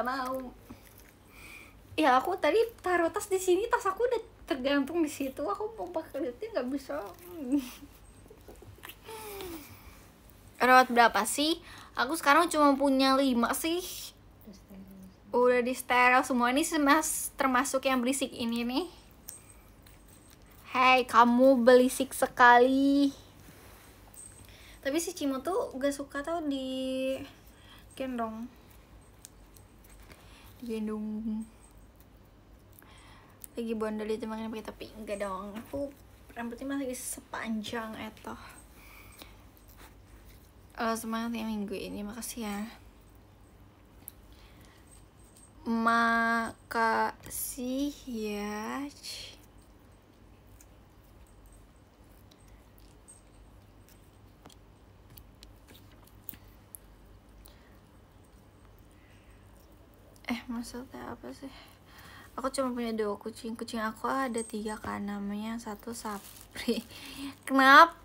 mau. Ya aku tadi taruh tas di sini, tas aku udah tergantung di situ. Aku mau pakai duitnya nggak bisa. Rawat berapa sih? Aku sekarang cuma punya 5 sih. Udah di steril semua. Ini termasuk yang berisik ini nih. Hei, kamu berisik sekali. Tapi si Cimo tuh gak suka tau di gendong. Lagi bondol itu makanya pakai, tapi enggak dong. Aku rambutnya masih sepanjang etoh. Semangat ya minggu ini, makasih ya. Makasih ya. Maksudnya apa sih? Aku cuma punya 2 kucing. Kucing aku ada 3 kan, namanya satu Sapri. Kenapa?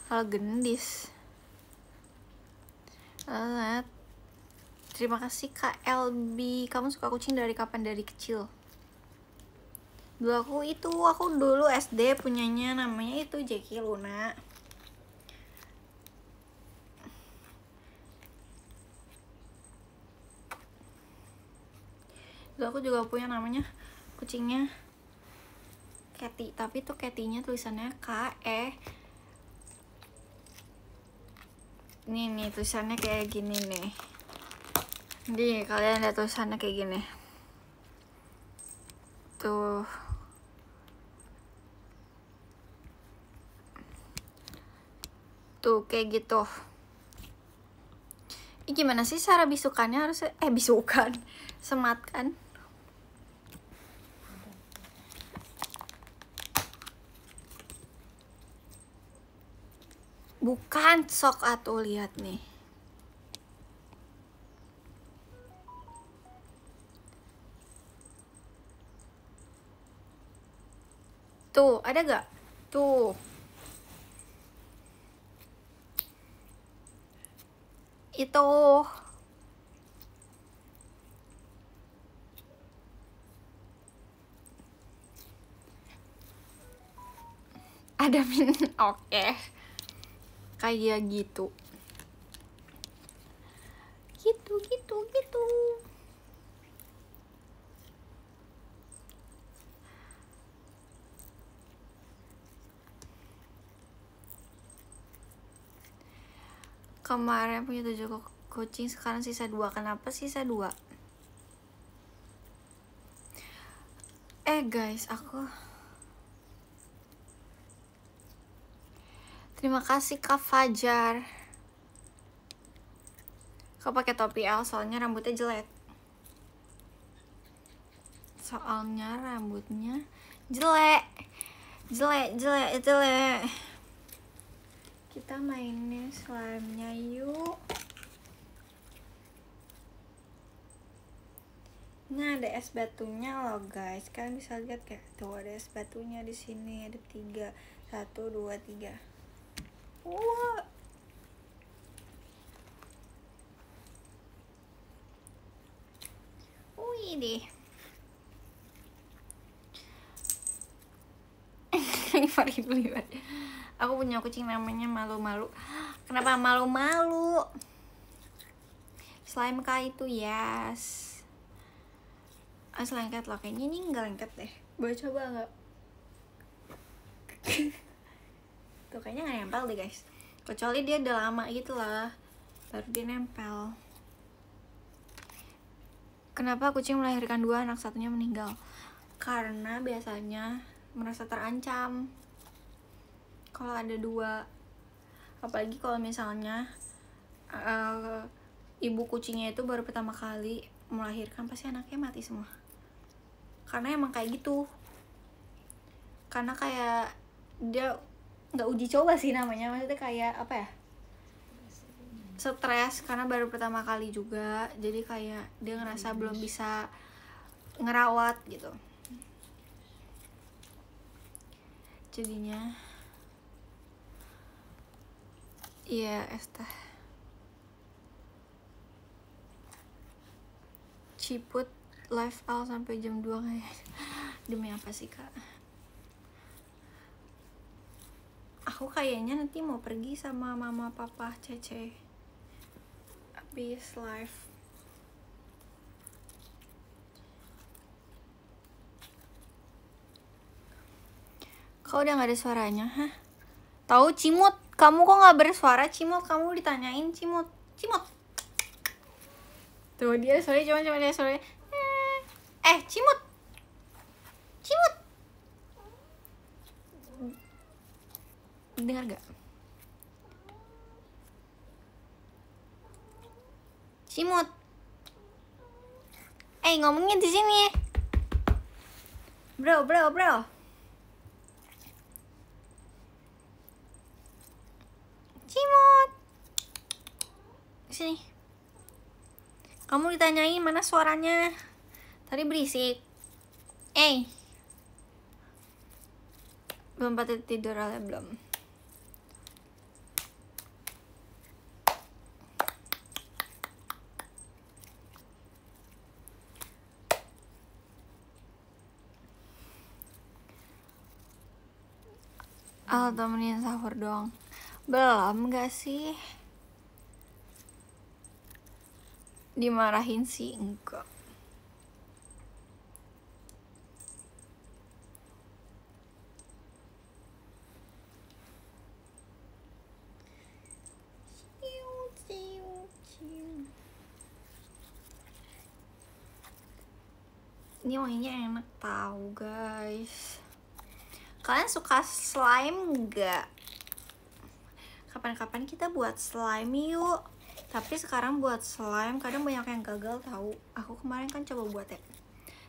Kalau gendis. Terima kasih Kak LB. Kamu suka kucing dari kapan? Dari kecil. Aku dulu SD punyanya namanya itu Jackie Luna. Aku juga punya namanya kucingnya Cathy, tapi tuh Cathy-nya tulisannya KE. Nih tulisannya kayak gini nih. Jadi kalian lihat tulisannya kayak gini. Tuh. Tuh kayak gitu. Ini gimana sih cara bisukannya? Harusnya bisukan. Sematkan. Bukan, sok atuh lihat nih. Tuh, ada gak? Tuh. Itu. Ada oke. Kayak gitu. Gitu. Kemarin punya 7 kucing, sekarang sisa 2. Kenapa sisa 2? Guys, aku Terima kasih Kak Fajar. Kau pakai topi L soalnya rambutnya jelek. Soalnya rambutnya jelek. Kita mainin slime-nya yuk. Nah, ada es batunya loh guys. Kalian bisa lihat kayak tuh ada es batunya di sini. Ada 3. 1, 2, 3. Wah. Wih deh. Aku punya kucing namanya malu-malu. Kenapa malu-malu? Slime kah itu? Yes. Lengket loh, kayaknya ini nggak lengket deh. Boleh coba nggak? Tuh kayaknya nggak nempel deh guys. Kecuali dia udah lama gitu lah, baru dia nempel. Kenapa kucing melahirkan 2 anak, satunya meninggal? Karena biasanya merasa terancam kalau ada 2. Apalagi kalau misalnya ibu kucingnya itu baru pertama kali melahirkan, pasti anaknya mati semua. Karena emang kayak gitu. Karena kayak dia nggak uji coba sih namanya, maksudnya kayak apa ya, stres karena baru pertama kali juga, jadi kayak dia ngerasa belum bisa ngerawat gitu, jadinya iya. Estah Ciput live Al sampai jam 2 kayak. Demi apa sih kak? Aku kayaknya nanti mau pergi sama mama papa Cece habis live. Kau udah gak ada suaranya, hah? Tahu Cimut, kamu kok gak bersuara Cimut? Kamu ditanyain Cimut. Tuh dia sorry, cuma dia sorry. Cimut. Dengar gak? Cimut. Ngomongnya di sini. Bro. Cimut. Sini. Kamu ditanyain mana suaranya. Tadi berisik. Belum pada tidur ala belum. Temenin sahur dong. Belum gak sih? Dimarahin sih enggak. Ini wanginya enak tahu guys. Kalian suka slime nggak? Kapan-kapan kita buat slime yuk. Tapi sekarang buat slime kadang banyak yang gagal tahu. Aku kemarin kan coba buat ya,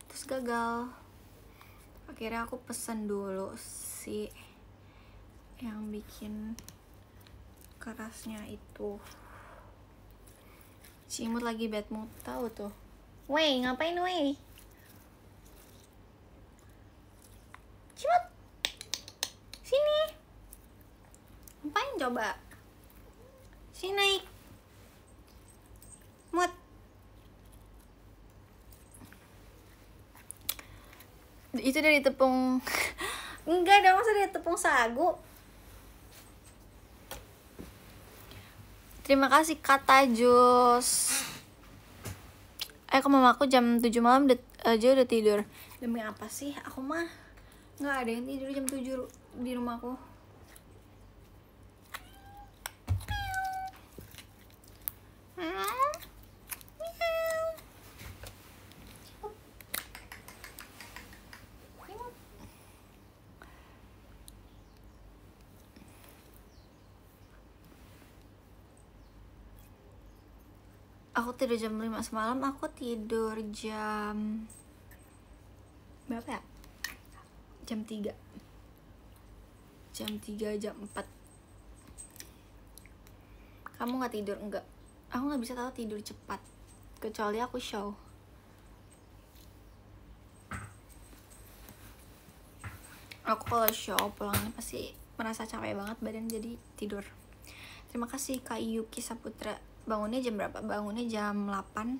terus gagal. Akhirnya aku pesen dulu si yang bikin kerasnya itu. Cimut lagi bad mood tahu tuh. Wey, ngapain wey? Cimut, sini. Ngapain coba? Sini naik. Mut. Itu dari tepung. Enggak dong, masa dari tepung sagu. Terima kasih kata Jus. Ke mamaku jam 7 malam aja udah tidur. Demi apa sih? Aku mah nggak ada yang tidur jam 7 di rumahku. Aku tidur jam 5 semalam, aku tidur jam berapa ya? Jam 3. Jam 3, jam 4. Kamu gak tidur? Enggak. Aku gak bisa tahu tidur cepat. Kecuali aku show. Aku kalau show pulangnya pasti merasa capek banget badan, jadi tidur. Terima kasih Kak Yuki Saputra. Bangunnya jam berapa? Bangunnya jam 8.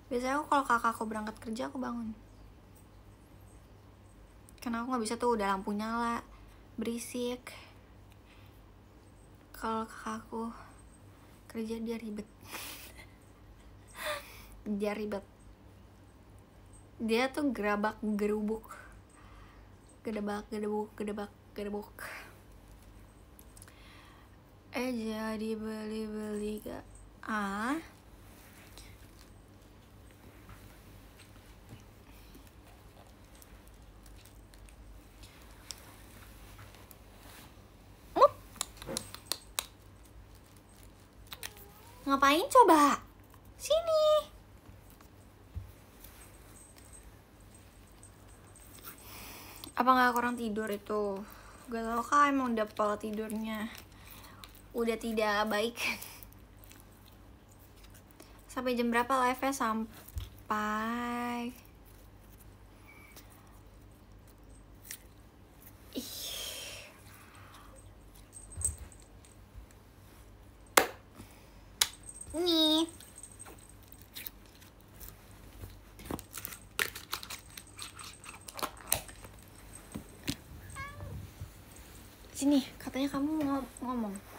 Biasanya aku kalau kakakku berangkat kerja aku bangun. Karena aku gak bisa tuh udah lampu nyala, berisik. Kalau kakakku kerja dia ribet. Dia ribet. Dia tuh gerabak gerubuk. Gedebak gedebuk gedebak gedebuk. Jadi beli-beli gak? Ngapain coba? Sini. Apa gak kurang tidur itu? Gak tau kak, emang udah pola tidurnya udah tidak baik. Sampai jam berapa live-nya? Sampai nih. Sini, katanya kamu mau ngomong.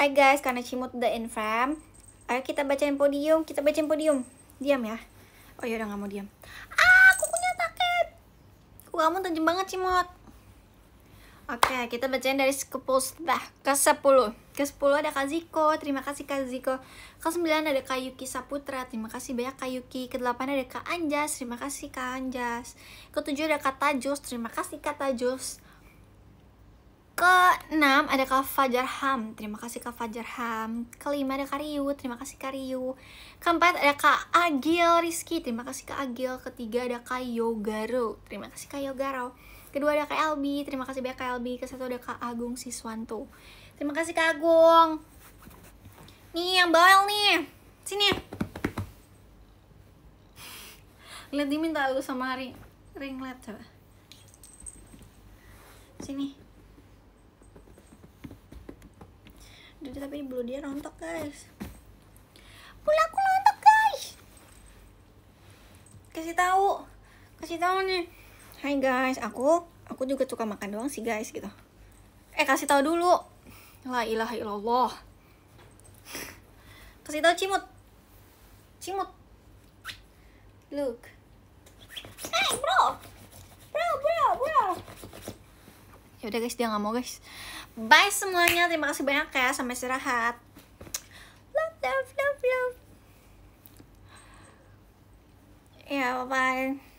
Hai guys, karena Cimut udah infam, ayo kita bacain podium. Diam ya. Oh ya udah nggak mau diam. Kukunya sakit. Kuku kamu tajam banget Cimut. Oke, kita bacain dari ke-10. Ke-10 ada Kak Ziko, terima kasih Kak Ziko. Ke-9 ada Kak Yuki Saputra, terima kasih banyak Kak Yuki. Ke-8 ada Kak Anjas, terima kasih Kak Anjas. Ke-7 ada Kak Tajus, terima kasih Kak Tajus. Ke-6 ada Kak Fajar Ham, terima kasih Kak Fajar Ham. Ke-5 ada Kak Riu, terima kasih Kak Riu. Ke-4 ada Kak Agil Rizky, terima kasih Kak Agil. Ke-3 ada Kak Yogaro, terima kasih Kak Yogaro. Kedua ada Kak Elbi, terima kasih banyak Kak Elbi. Ke-1 ada Kak Agung Siswanto, terima kasih Kak Agung. Nih yang bawel nih, sini. Lihat diminta lu sama ring light coba. Sini. Duh, tapi bulu dia rontok guys. Bulu aku rontok guys. Kasih tahu nih. Hai guys, aku juga suka makan doang sih guys gitu. Kasih tahu dulu. La ilaha illallah. Kasih tahu Cimut. Look. Hey bro. Ya udah guys, dia nggak mau guys. Bye semuanya, terima kasih banyak ya, sampai istirahat. Love. Ya bye.